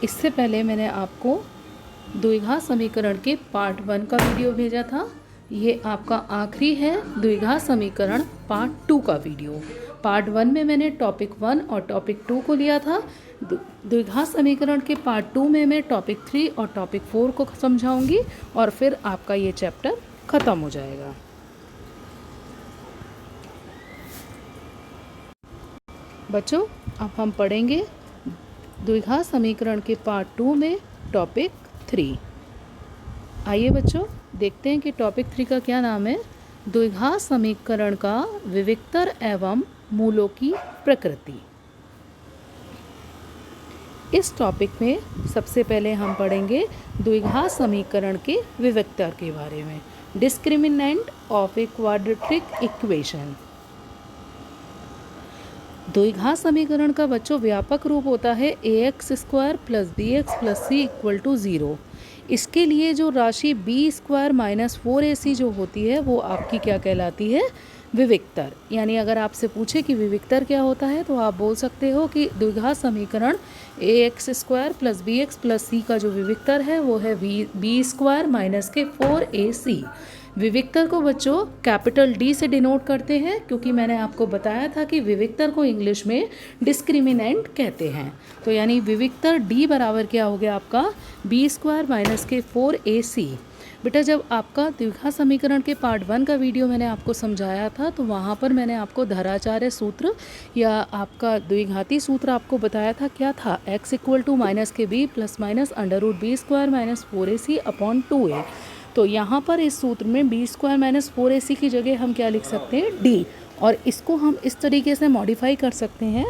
इससे पहले मैंने आपको द्विघात समीकरण के पार्ट 1 का वीडियो भेजा था। ये आपका आखिरी है द्विघात समीकरण पार्ट 2 का वीडियो। पार्ट 1 में मैंने टॉपिक 1 और टॉपिक 2 को लिया था। द्विघात समीकरण के पार्ट 2 में मैं टॉपिक 3 और टॉपिक 4 को समझाऊंगी और फिर आपका ये चैप्टर ख़त्म हो जाएगा। बच्चों, अब हम पढ़ेंगे द्विघात समीकरण के पार्ट 2 में टॉपिक 3। आइए बच्चों देखते हैं कि टॉपिक 3 का क्या नाम है। द्विघात समीकरण का विविक्तर एवं मूलों की प्रकृति। इस टॉपिक में सबसे पहले हम पढ़ेंगे द्विघात समीकरण के विविक्तर के बारे में। Discriminant of a quadratic equation. द्विघात समीकरण का बच्चों व्यापक रूप होता है ax² + bx + c = 0। इसके लिए जो राशि b² - 4ac जो होती है वो आपकी क्या कहलाती है? विविक्तर। यानी अगर आपसे पूछे कि विविक्तर क्या होता है तो आप बोल सकते हो कि द्विघात समीकरण ax² + bx + c का जो विविक्तर है वो है b² - 4ac। विविक्तर को बच्चों कैपिटल D से डिनोट करते हैं क्योंकि मैंने आपको बताया था कि विविक्तर को इंग्लिश में डिस्क्रिमिनेंट कहते हैं। तो यानी विविक्तर D बराबर क्या हो गया आपका? b² - 4ac। बेटा जब आपका द्विघात समीकरण के पार्ट 1 का वीडियो मैंने आपको समझाया था तो वहाँ पर मैंने आपको धराचार्य सूत्र या आपका द्विघाती सूत्र आपको बताया था। क्या था? x = -b ± √b² - 4ac/2a। तो यहाँ पर इस सूत्र में b² - 4ac की जगह हम क्या लिख सकते हैं? d। और इसको हम इस तरीके से मॉडिफाई कर सकते हैं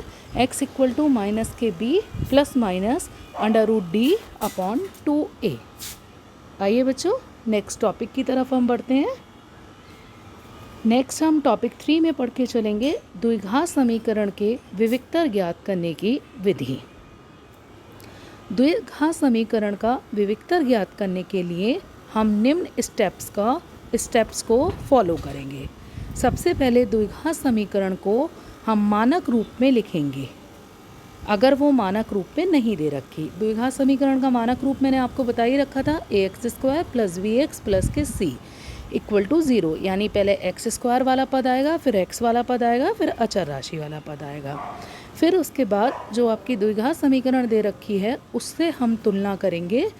x = -b ± √d/2a। आइए बच्चों नेक्स्ट टॉपिक की तरफ हम बढ़ते हैं। नेक्स्ट हम टॉपिक 3 में पढ़ के चलेंगे द्विघात समीकरण के विविक्तर ज्ञात करने की विधि। द्विघात समीकरण का विविक्तर ज्ञात करने के लिए हम निम्न स्टेप्स को फॉलो करेंगे। सबसे पहले द्विघात समीकरण को हम मानक रूप में लिखेंगे अगर वो मानक रूप में नहीं दे रखी। द्विघात समीकरण का मानक रूप मैंने आपको बता ही रखा था ax² + bx + c = 0। यानी पहले x² वाला पद आएगा, फिर x वाला पद आएगा, फिर अचर राशि वाला पद आएगा। फिर उसके बाद जो आपकी द्विघात समीकरण दे रखी है उससे हम तुलना करेंगे।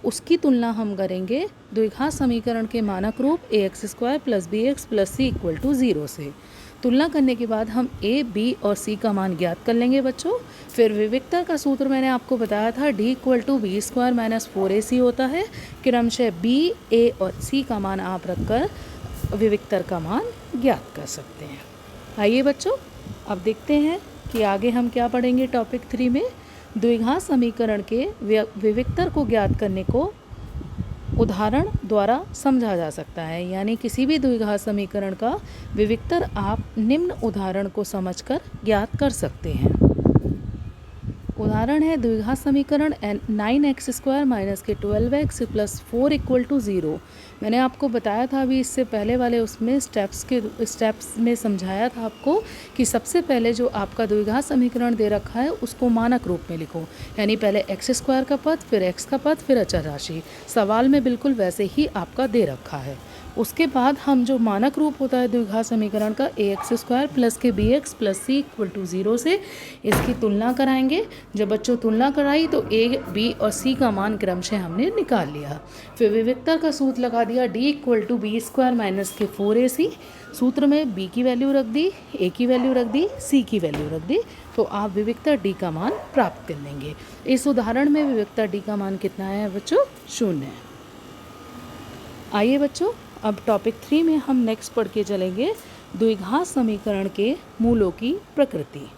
उसकी तुलना हम करेंगे द्विघात समीकरण के मानक रूप ax² + bx + c = 0 से। तुलना करने के बाद हम a, b और c का मान ज्ञात कर लेंगे बच्चों। फिर विविक्तर का सूत्र मैंने आपको बताया था d = b² - 4ac होता है। क्रमशः b, a और c का मान आप रखकर विविक्तर का मान ज्ञात कर सकते हैं। आइए बच्चों अब देखते हैं कि आगे हम क्या पढ़ेंगे टॉपिक 3 में। द्विघात समीकरण के विविक्तर को ज्ञात करने को उदाहरण द्वारा समझा जा सकता है। यानी किसी भी द्विघात समीकरण का विविक्तर आप निम्न उदाहरण को समझकर ज्ञात कर सकते हैं। उदाहरण है द्विघात समीकरण 9x² - 12x + 4 = 0। मैंने आपको बताया था अभी इससे पहले वाले उसमें स्टेप्स में समझाया था आपको कि सबसे पहले जो आपका द्विघात समीकरण दे रखा है उसको मानक रूप में लिखो। यानी पहले x² का पद, फिर x का पद, फिर अचर राशि। सवाल में बिल्कुल वैसे ही आपका दे रखा है। उसके बाद हम जो मानक रूप होता है द्विघात समीकरण का ax² + bx + c = 0 से इसकी तुलना कराएंगे। जब बच्चों तुलना कराई तो a, b और c का मान क्रमशः हमने निकाल लिया। फिर विविक्तर का सूत्र लगा दिया d = b² - 4ac। सूत्र में b की वैल्यू रख दी, a की वैल्यू रख दी, c की वैल्यू रख दी तो आप विविक्तर d का मान प्राप्त कर लेंगे। इस उदाहरण में विविक्तर d का मान कितना है बच्चों? 0 है। आइए बच्चों अब टॉपिक 3 में हम नेक्स्ट पढ़ के चलेंगे द्विघात समीकरण के मूलों की प्रकृति।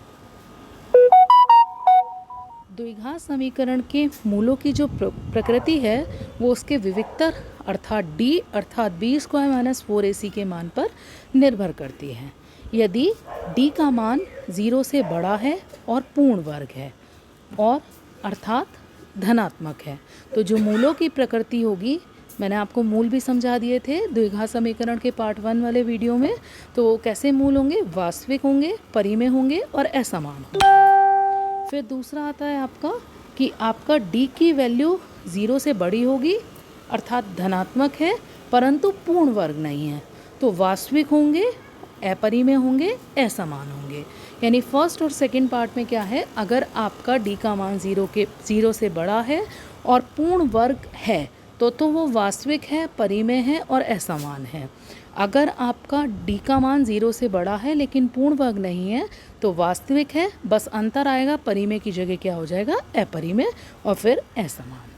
द्विघात समीकरण के मूलों की जो प्रकृति है वो उसके विविक्तर अर्थात d अर्थात b² - 4ac के मान पर निर्भर करती है। यदि d का मान 0 से बड़ा है और पूर्ण वर्ग है और अर्थात धनात्मक है तो जो मूलों की प्रकृति होगी, मैंने आपको मूल भी समझा दिए थे द्विघात समीकरण के पार्ट 1 वाले वीडियो में। तो कैसे मूल होंगे? वास्तविक होंगे, परिमेय होंगे और असमान होंगे। फिर दूसरा आता है आपका कि आपका d की वैल्यू 0 से बड़ी होगी अर्थात धनात्मक है, परंतु पूर्ण वर्ग नहीं है, तो वास्तविक होंगे, अपरिमेय होंगे, असमान होंगे। यानी फर्स्ट और सेकंड पार्ट में क्या है, अगर आपका d का मान 0 से बड़ा है और पूर्ण वर्ग है तो वो वास्तविक है, परिमेय है और असमान है। अगर आपका d का मान 0 से बड़ा है लेकिन पूर्ण वर्ग नहीं है तो वास्तविक है, बस अंतर आएगा, परिमेय की जगह क्या हो जाएगा, अपरिमेय और फिर असमान।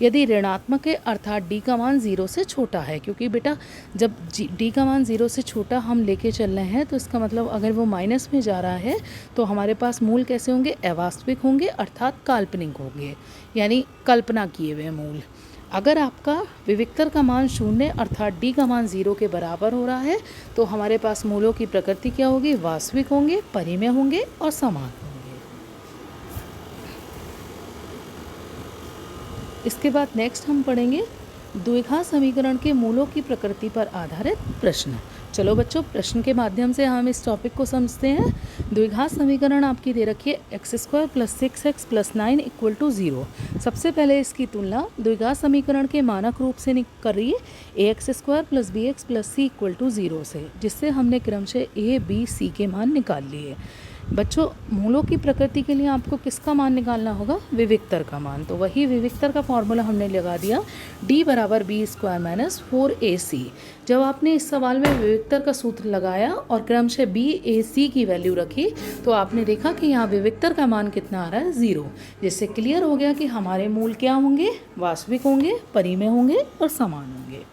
यदि ऋणात्मक है अर्थात d का मान 0 से छोटा है, क्योंकि बेटा जब d का मान 0 से छोटा हम लेके चल रहे हैं तो इसका मतलब अगर वो माइनस में जा रहा है तो हमारे पास मूल कैसे होंगे, अवास्तविक होंगे अर्थात काल्पनिक होंगे, यानी कल्पना किए हुए मूल। अगर आपका विविक्तर का मान 0 अर्थात d का मान 0 के बराबर हो रहा है तो हमारे पास मूलों की प्रकृति क्या होगी, वास्तविक होंगे, परिमेय होंगे और समान होंगे। इसके बाद नेक्स्ट हम पढ़ेंगे द्विघात समीकरण के मूलों की प्रकृति पर आधारित प्रश्न। चलो बच्चों, प्रश्न के माध्यम से हम इस टॉपिक को समझते हैं। द्विघात समीकरण आपकी दे रखी है x² + 6x + 9 = 0। सबसे पहले इसकी तुलना द्विघात समीकरण के मानक रूप से करिए ax² + bx + c = 0 से, जिससे हमने क्रमशः a, b, c के मान निकाल लिए। बच्चों, मूलों की प्रकृति के लिए आपको किसका मान निकालना होगा, विविक्तर का मान। तो वही विविक्तर का फॉर्मूला हमने लगा दिया, d = b² - 4ac। जब आपने इस सवाल में विविक्तर का सूत्र लगाया और क्रमशः b, a, c की वैल्यू रखी तो आपने देखा कि यहाँ विविक्तर का मान कितना आ रहा है, 0, जिससे क्लियर हो गया कि हमारे मूल क्या होंगे, वास्तविक होंगे, परिमेय होंगे और समान होंगे।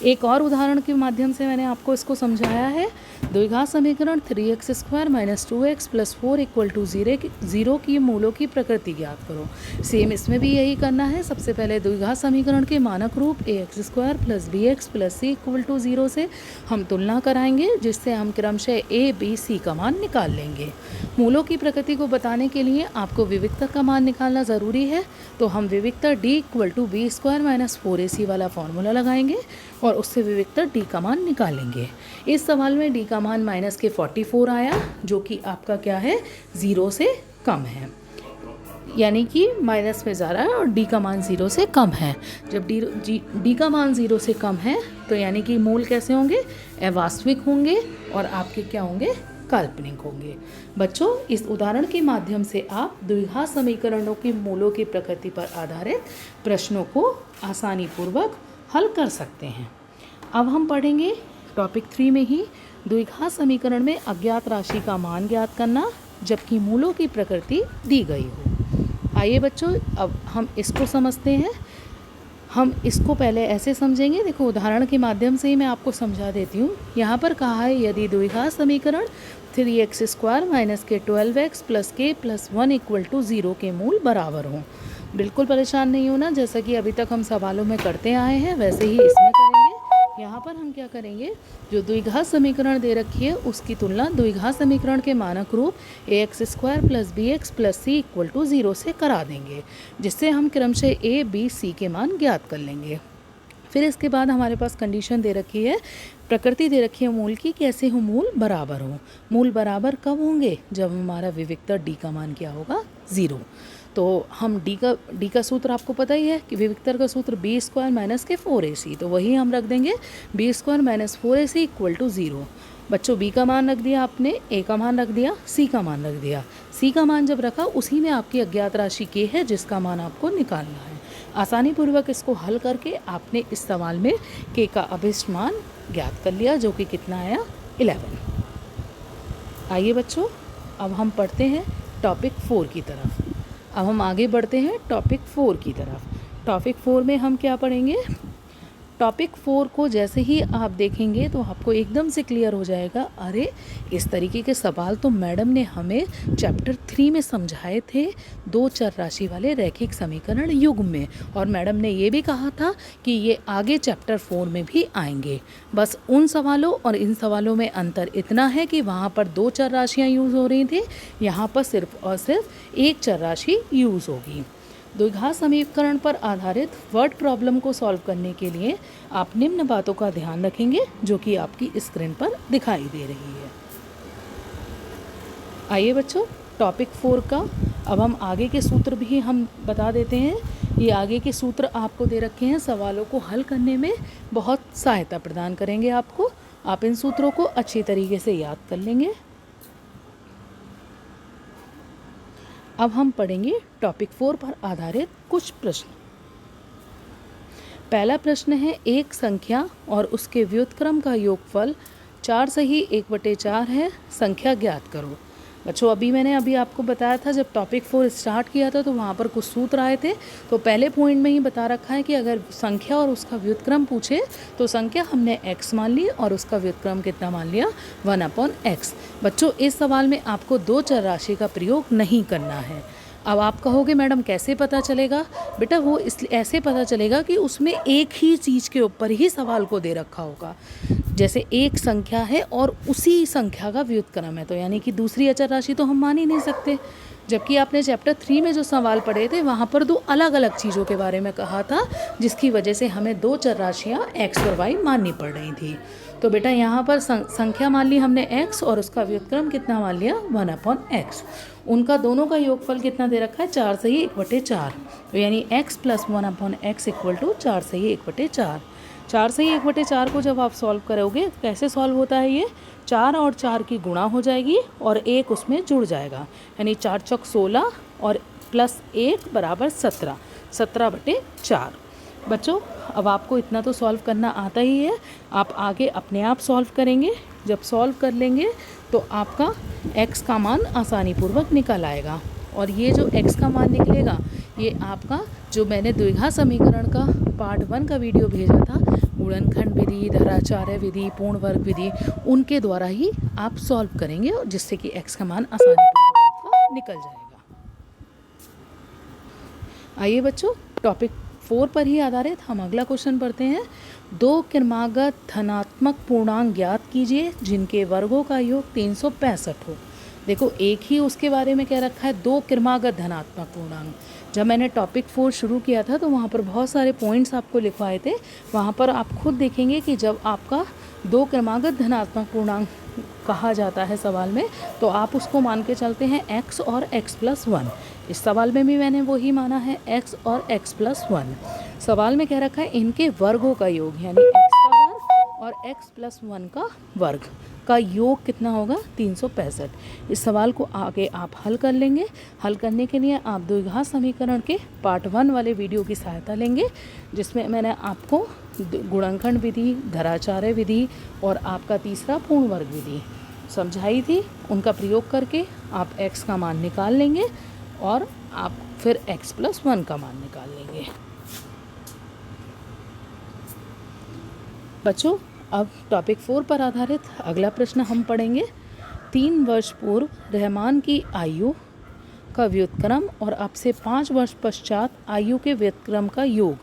एक और उदाहरण के माध्यम से मैंने आपको इसको समझाया है। द्विघात समीकरण 3x² - 2x + 4 = 0 की मूलों की प्रकृति ज्ञात करो। सेम इसमें भी यही करना है। सबसे पहले द्विघात समीकरण के मानक रूप ax² + bx + c = 0 से हम तुलना कराएंगे, जिससे हम क्रमशः a, b, c का मान निकाल लेंगे। मूलों की प्रकृति को बताने के लिए आपको विविक्तर का मान निकालना ज़रूरी है, तो हम विविक्तर d = b² - 4ac वाला फॉर्मूला लगाएंगे और उससे विविक्तर d का मान निकालेंगे। इस सवाल में d का मान -44 आया, जो कि आपका क्या है, 0 से कम है, यानी कि माइनस में जा रहा है और d का मान 0 से कम है। जब d का मान 0 से कम है तो यानी कि मूल कैसे होंगे, अवास्तविक होंगे और आपके क्या होंगे, काल्पनिक होंगे। बच्चों, इस उदाहरण के माध्यम से आप द्विघात समीकरणों के मूलों की प्रकृति पर आधारित प्रश्नों को आसानी पूर्वक हल कर सकते हैं। अब हम पढ़ेंगे टॉपिक 3 में ही द्विघात समीकरण में अज्ञात राशि का मान ज्ञात करना जबकि मूलों की प्रकृति दी गई हो। आइए बच्चों, अब हम इसको समझते हैं। हम इसको पहले ऐसे समझेंगे, देखो उदाहरण के माध्यम से ही मैं आपको समझा देती हूँ। यहाँ पर कहा है यदि द्विघात समीकरण 3x² - k 12x + k + 1 = 0 के मूल बराबर हों। बिल्कुल परेशान नहीं होना, जैसा कि अभी तक हम सवालों में करते आए हैं वैसे ही इसमें करेंगे। यहाँ पर हम क्या करेंगे, जो द्विघात समीकरण दे रखी है उसकी तुलना द्विघात समीकरण के मानक रूप ax² + bx + c = 0 से करा देंगे, जिससे हम क्रमशः a, b, c के मान ज्ञात कर लेंगे। फिर इसके बाद हमारे पास कंडीशन दे रखी है, प्रकृति दे रखी है मूल की, कैसे हो, मूल बराबर हो। मूल बराबर कब होंगे, जब हमारा विविक्तर d का मान क्या होगा, 0। तो हम d का सूत्र आपको पता ही है कि विविक्तर का सूत्र b² - k 4ac, तो वही हम रख देंगे b² - 4ac = 0। बच्चों, b का मान रख दिया आपने, a का मान रख दिया, c का मान रख दिया। c का मान जब रखा उसी में आपकी अज्ञात राशि k है जिसका मान आपको निकालना है। आसानी पूर्वक इसको हल करके आपने इस सवाल में k का अभिष्ट मान ज्ञात कर लिया, जो कि कितना आया, 11। आइए बच्चों, अब हम पढ़ते हैं टॉपिक 4 की तरफ। अब हम आगे बढ़ते हैं टॉपिक 4 की तरफ। टॉपिक 4 में हम क्या पढ़ेंगे, टॉपिक 4 को जैसे ही आप देखेंगे तो आपको एकदम से क्लियर हो जाएगा, अरे इस तरीके के सवाल तो मैडम ने हमें चैप्टर 3 में समझाए थे, 2 चर राशि वाले रैखिक समीकरण युग्म में, और मैडम ने ये भी कहा था कि ये आगे चैप्टर 4 में भी आएंगे। बस उन सवालों और इन सवालों में अंतर इतना है कि वहाँ पर 2 चर राशियाँ यूज़ हो रही थी, यहाँ पर सिर्फ और सिर्फ एक चर राशि यूज़ होगी। द्विघात समीकरण पर आधारित वर्ड प्रॉब्लम को सॉल्व करने के लिए आप निम्न बातों का ध्यान रखेंगे, जो कि आपकी स्क्रीन पर दिखाई दे रही है। आइए बच्चों, टॉपिक 4 का अब हम आगे के सूत्र भी हम बता देते हैं। ये आगे के सूत्र आपको दे रखे हैं, सवालों को हल करने में बहुत सहायता प्रदान करेंगे आपको। आप इन सूत्रों को अच्छी तरीके से याद कर लेंगे। अब हम पढ़ेंगे टॉपिक 4 पर आधारित कुछ प्रश्न। पहला प्रश्न है, एक संख्या और उसके व्युत्क्रम का योगफल 4 सही 1/4 है, संख्या ज्ञात करो। बच्चों मैंने आपको बताया था, जब टॉपिक 4 स्टार्ट किया था तो वहाँ पर कुछ सूत्र आए थे। तो पहले पॉइंट में ही बता रखा है कि अगर संख्या और उसका व्युत्क्रम पूछे तो संख्या हमने x मान ली और उसका व्युत्क्रम कितना मान लिया, 1/x। बच्चों इस सवाल में आपको दो चर राशि का प्रयोग नहीं करना है। अब आप कहोगे मैडम कैसे पता चलेगा? बेटा वो इसलिए ऐसे पता चलेगा कि उसमें एक ही चीज़ के ऊपर ही सवाल को दे रखा होगा। जैसे एक संख्या है और उसी संख्या का व्युत्क्रम है, तो यानी कि दूसरी अचर राशि तो हम मान ही नहीं सकते। जबकि आपने चैप्टर 3 में जो सवाल पढ़े थे वहाँ पर दो अलग अलग चीज़ों के बारे में कहा था, जिसकी वजह से हमें दो चर राशियाँ x और y माननी पड़ रही थी। तो बेटा यहाँ पर संख्या मान ली हमने x और उसका व्युत्क्रम कितना मान लिया, 1/x। उनका दोनों का योगफल कितना दे रखा है, 4 सही 1/4। तो यानी x + 1/x = 4 सही 1/4। 4 सही 1/4 को जब आप सॉल्व करोगे, कैसे सॉल्व होता है ये, 4 और 4 की गुणा हो जाएगी और 1 उसमें जुड़ जाएगा, यानी 4 चौक 16 और +1 = 17, 17/4। बच्चों अब आपको इतना तो सॉल्व करना आता ही है, आप आगे अपने आप सॉल्व करेंगे। जब सॉल्व कर लेंगे तो आपका x का मान आसानी पूर्वक निकल आएगा। और ये जो x का मान निकलेगा, ये आपका जो मैंने द्विघात समीकरण का पार्ट 1 का वीडियो भेजा था, गुणनखंड विधि, धराचार्य विधि, पूर्ण वर्ग विधि, उनके द्वारा ही आप सॉल्व करेंगे, जिससे कि x का मान आसानी पूर्वक आपका निकल जाएगा। आइए बच्चों टॉपिक 4 पर ही आधारित हम अगला क्वेश्चन पढ़ते हैं। दो क्रमागत धनात्मक पूर्णांक ज्ञात कीजिए जिनके वर्गों का योग 365 हो। देखो एक ही उसके बारे में कह रखा है, दो क्रमागत धनात्मक पूर्णांक। जब मैंने टॉपिक 4 शुरू किया था तो वहाँ पर बहुत सारे पॉइंट्स आपको लिखवाए थे। वहाँ पर आप खुद देखेंगे कि जब आपका दो क्रमागत धनात्मक पूर्णांक कहा जाता है सवाल में, तो आप उसको मान के चलते हैं x और x + 1। इस सवाल में भी मैंने वही माना है, x और x + 1। सवाल में कह रखा है इनके वर्गों का योग, यानी x का वर्ग और x + 1 का वर्ग का योग कितना होगा, 365। इस सवाल को आगे आप हल कर लेंगे। हल करने के लिए आप द्विघात समीकरण के पार्ट 1 वाले वीडियो की सहायता लेंगे, जिसमें मैंने आपको गुणनखंड विधि, धराचार्य विधि और आपका तीसरा पूर्ण वर्ग विधि समझाई थी। उनका प्रयोग करके आप x का मान निकाल लेंगे और आप फिर x + 1 का मान निकाल लेंगे। बच्चों अब टॉपिक 4 पर आधारित अगला प्रश्न हम पढ़ेंगे। 3 वर्ष पूर्व रहमान की आयु का व्युत्क्रम और अब से 5 वर्ष पश्चात आयु के व्युत्क्रम का योग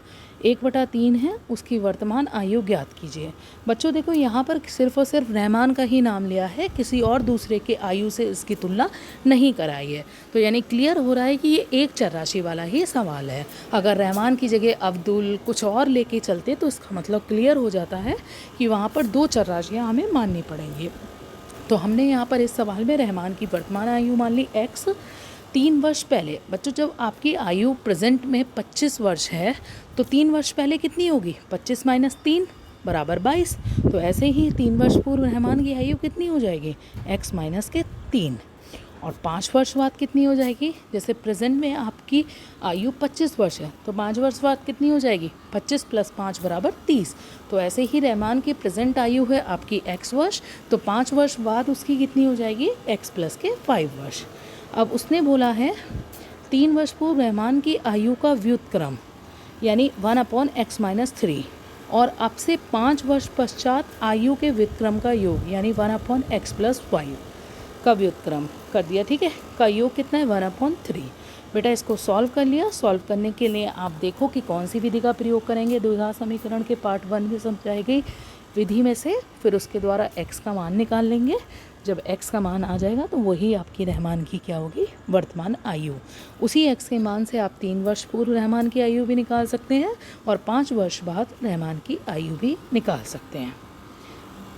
1/3 है, उसकी वर्तमान आयु ज्ञात कीजिए। बच्चों देखो यहाँ पर सिर्फ और सिर्फ रहमान का ही नाम लिया है, किसी और दूसरे के आयु से इसकी तुलना नहीं कराई है। तो यानी क्लियर हो रहा है कि ये एक चर राशि वाला ही सवाल है। अगर रहमान की जगह अब्दुल कुछ और लेके चलते तो इसका मतलब क्लियर हो जाता है कि वहाँ पर दो चर राशियाँ हमें माननी पड़ेंगी। तो हमने यहाँ पर इस सवाल में रहमान की वर्तमान आयु मान ली x। 3 वर्ष पहले, बच्चों जब आपकी आयु प्रेजेंट में 25 वर्ष है तो 3 वर्ष पहले कितनी होगी, 25 - 3 = 22। तो ऐसे ही 3 वर्ष पूर्व रहमान की आयु कितनी हो जाएगी, x - 3। और 5 वर्ष बाद कितनी हो जाएगी, जैसे प्रेजेंट में आपकी आयु 25 वर्ष है तो 5 वर्ष बाद कितनी हो जाएगी, 25 + 5 = 30। तो ऐसे ही रहमान की प्रेजेंट आयु है आपकी x वर्ष, तो 5 वर्ष बाद उसकी कितनी हो जाएगी, x + 5 वर्ष। अब उसने बोला है 3 वर्ष पूर्व रहमान की आयु का व्युत्क्रम यानी 1/x - 3 और अब से 5 वर्ष पश्चात आयु के व्युत्क्रम का योग यानी 1/x + 5 का व्युत्क्रम कर दिया, ठीक है। का योग कितना है, 1/3। बेटा इसको सॉल्व कर लिया। सॉल्व करने के लिए आप देखो कि कौन सी विधि का प्रयोग करेंगे। द्विघात समीकरण के पार्ट 1 में समझाई गई विधि में से फिर उसके द्वारा x का मान निकाल लेंगे। जब x का मान आ जाएगा तो वही आपकी रहमान की क्या होगी, वर्तमान आयु। उसी x के मान से आप 3 वर्ष पूर्व रहमान की आयु भी निकाल सकते हैं और 5 वर्ष बाद रहमान की आयु भी निकाल सकते हैं।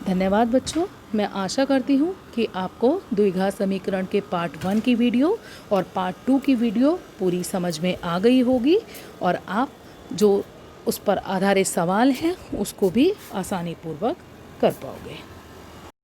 धन्यवाद बच्चों। मैं आशा करती हूँ कि आपको द्विघात समीकरण के पार्ट 1 की वीडियो और पार्ट 2 की वीडियो पूरी समझ में आ गई होगी और आप जो उस पर आधारित सवाल हैं उसको भी आसानी पूर्वक कर पाओगे।